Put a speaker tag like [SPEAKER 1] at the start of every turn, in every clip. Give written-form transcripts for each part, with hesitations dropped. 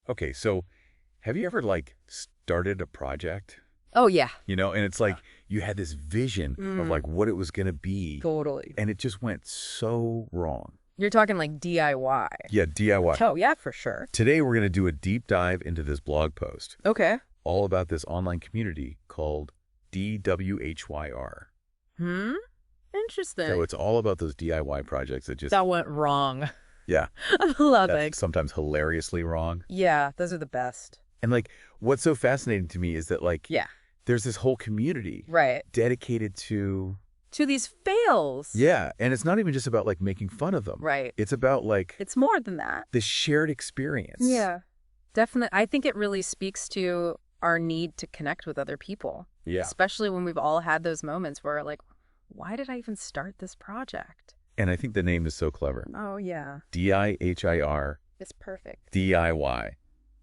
[SPEAKER 1] Okay, so have you ever, like, started a project?
[SPEAKER 2] Oh, yeah.
[SPEAKER 1] You know, and it's like you had this vision of, like, what it was going to be.
[SPEAKER 2] Totally.
[SPEAKER 1] And it just went so wrong.
[SPEAKER 2] You're talking like DIY.
[SPEAKER 1] Yeah, DIY.
[SPEAKER 2] Oh, yeah, for sure.
[SPEAKER 1] Today, we're going to do a deep dive into this blog post.
[SPEAKER 2] Okay.
[SPEAKER 1] All about this online community called DiWHYer.
[SPEAKER 2] Interesting.
[SPEAKER 1] So it's all about those DIY projects that just...
[SPEAKER 2] That went wrong.
[SPEAKER 1] Yeah.
[SPEAKER 2] I love
[SPEAKER 1] That's
[SPEAKER 2] it.
[SPEAKER 1] sometimes hilariously wrong.
[SPEAKER 2] Yeah, those are the best.
[SPEAKER 1] And, like, what's so fascinating to me is that, like,
[SPEAKER 2] Yeah.
[SPEAKER 1] there's this whole community
[SPEAKER 2] Right.
[SPEAKER 1] dedicated to...
[SPEAKER 2] To these fails.
[SPEAKER 1] Yeah, and it's not even just about, like, making fun of them.
[SPEAKER 2] Right.
[SPEAKER 1] It's about, like...
[SPEAKER 2] It's more than that.
[SPEAKER 1] the shared experience.
[SPEAKER 2] Yeah. Definitely. I think it really speaks to our need to connect with other people.
[SPEAKER 1] Yeah.
[SPEAKER 2] Especially when we've all had those moments where, like, why did I even start this project?
[SPEAKER 1] And I think the name is so clever.
[SPEAKER 2] Oh, yeah.
[SPEAKER 1] DiWHYer,
[SPEAKER 2] It's perfect.
[SPEAKER 1] DIY.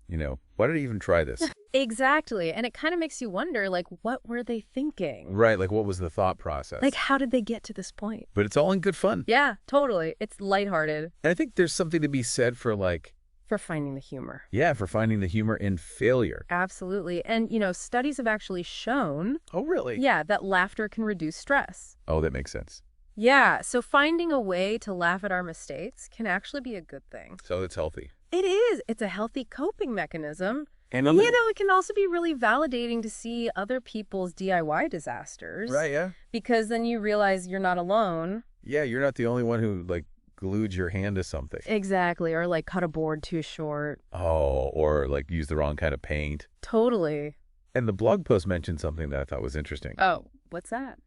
[SPEAKER 1] You know, why did I even try this?
[SPEAKER 2] Exactly. And it kind of makes you wonder, like, what were they thinking?
[SPEAKER 1] Right, like, what was the thought process?
[SPEAKER 2] Like, how did they get to this point?
[SPEAKER 1] But it's all in good fun.
[SPEAKER 2] Yeah, totally. It's lighthearted.
[SPEAKER 1] And I think there's something to be said for, like...
[SPEAKER 2] For finding the humor.
[SPEAKER 1] Yeah, for finding the humor in failure.
[SPEAKER 2] Absolutely. And, you know, studies have actually shown...
[SPEAKER 1] Oh, really?
[SPEAKER 2] Yeah, that laughter can reduce stress.
[SPEAKER 1] Oh, that makes sense.
[SPEAKER 2] Yeah, so finding a way to laugh at our mistakes can actually be a good thing.
[SPEAKER 1] So it's healthy.
[SPEAKER 2] It is. It's a healthy coping mechanism.
[SPEAKER 1] And
[SPEAKER 2] You know, it can also be really validating to see other people's DIY disasters.
[SPEAKER 1] Right, yeah.
[SPEAKER 2] Because then you realize you're not alone.
[SPEAKER 1] Yeah, you're not the only one who, like, glued your hand to something.
[SPEAKER 2] Exactly. Or, like, cut a board too short.
[SPEAKER 1] Oh, or, like, use the wrong kind of paint.
[SPEAKER 2] Totally.
[SPEAKER 1] And the blog post mentioned something that I thought was interesting.
[SPEAKER 2] Oh, what's that?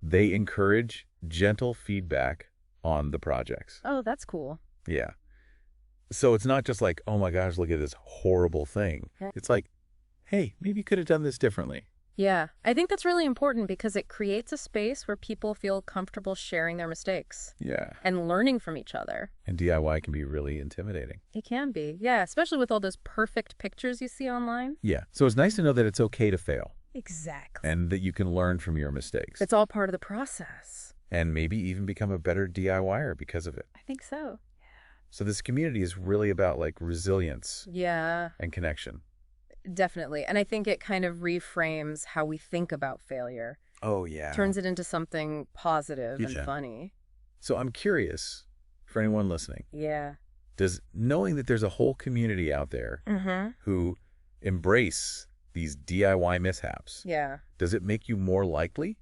[SPEAKER 1] They encourage gentle feedback on the projects.
[SPEAKER 2] Oh, that's cool.
[SPEAKER 1] Yeah. So it's not just like, oh my gosh, look at this horrible thing. It's like, hey, maybe you could have done this differently.
[SPEAKER 2] Yeah, I think that's really important because it creates a space where people feel comfortable sharing their mistakes.
[SPEAKER 1] Yeah.
[SPEAKER 2] And learning from each other.
[SPEAKER 1] And DIY can be really intimidating.
[SPEAKER 2] It can be. Yeah, especially with all those perfect pictures you see online.
[SPEAKER 1] Yeah. So it's nice to know that it's okay to fail.
[SPEAKER 2] Exactly.
[SPEAKER 1] And that you can learn from your mistakes.
[SPEAKER 2] It's all part of the process.
[SPEAKER 1] And maybe even become a better DIYer because of it.
[SPEAKER 2] I think so.
[SPEAKER 1] So this community is really about, like, resilience.
[SPEAKER 2] Yeah.
[SPEAKER 1] And connection.
[SPEAKER 2] Definitely. And I think it kind of reframes how we think about failure.
[SPEAKER 1] Oh, yeah.
[SPEAKER 2] Turns it into something positive and
[SPEAKER 1] Yeah.
[SPEAKER 2] funny.
[SPEAKER 1] So I'm curious, for anyone listening,
[SPEAKER 2] Yeah.
[SPEAKER 1] does knowing that there's a whole community out there who embrace these DIY mishaps,
[SPEAKER 2] Yeah.
[SPEAKER 1] does it make you more likely?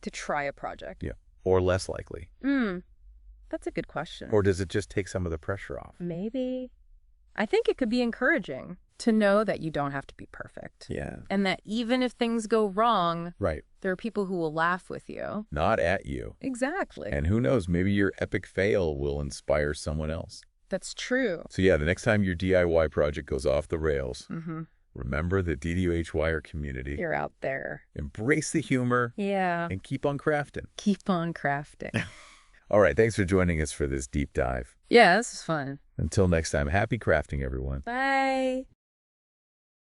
[SPEAKER 2] To try a project.
[SPEAKER 1] Yeah. Or less likely?
[SPEAKER 2] That's a good question.
[SPEAKER 1] Or does it just take some of the pressure off?
[SPEAKER 2] Maybe. I think it could be encouraging to know that you don't have to be perfect.
[SPEAKER 1] Yeah.
[SPEAKER 2] And that even if things go wrong,
[SPEAKER 1] Right.
[SPEAKER 2] there are people who will laugh with you.
[SPEAKER 1] Not at you.
[SPEAKER 2] Exactly.
[SPEAKER 1] And who knows, maybe your epic fail will inspire someone else.
[SPEAKER 2] That's true.
[SPEAKER 1] So yeah, the next time your DIY project goes off the rails, remember the DiWHYer community.
[SPEAKER 2] You're out there.
[SPEAKER 1] Embrace the humor.
[SPEAKER 2] Yeah.
[SPEAKER 1] And keep on crafting.
[SPEAKER 2] Keep on crafting.
[SPEAKER 1] All right, thanks for joining us for this deep dive.
[SPEAKER 2] Yeah, this is fun.
[SPEAKER 1] Until next time, happy crafting, everyone.
[SPEAKER 2] Bye.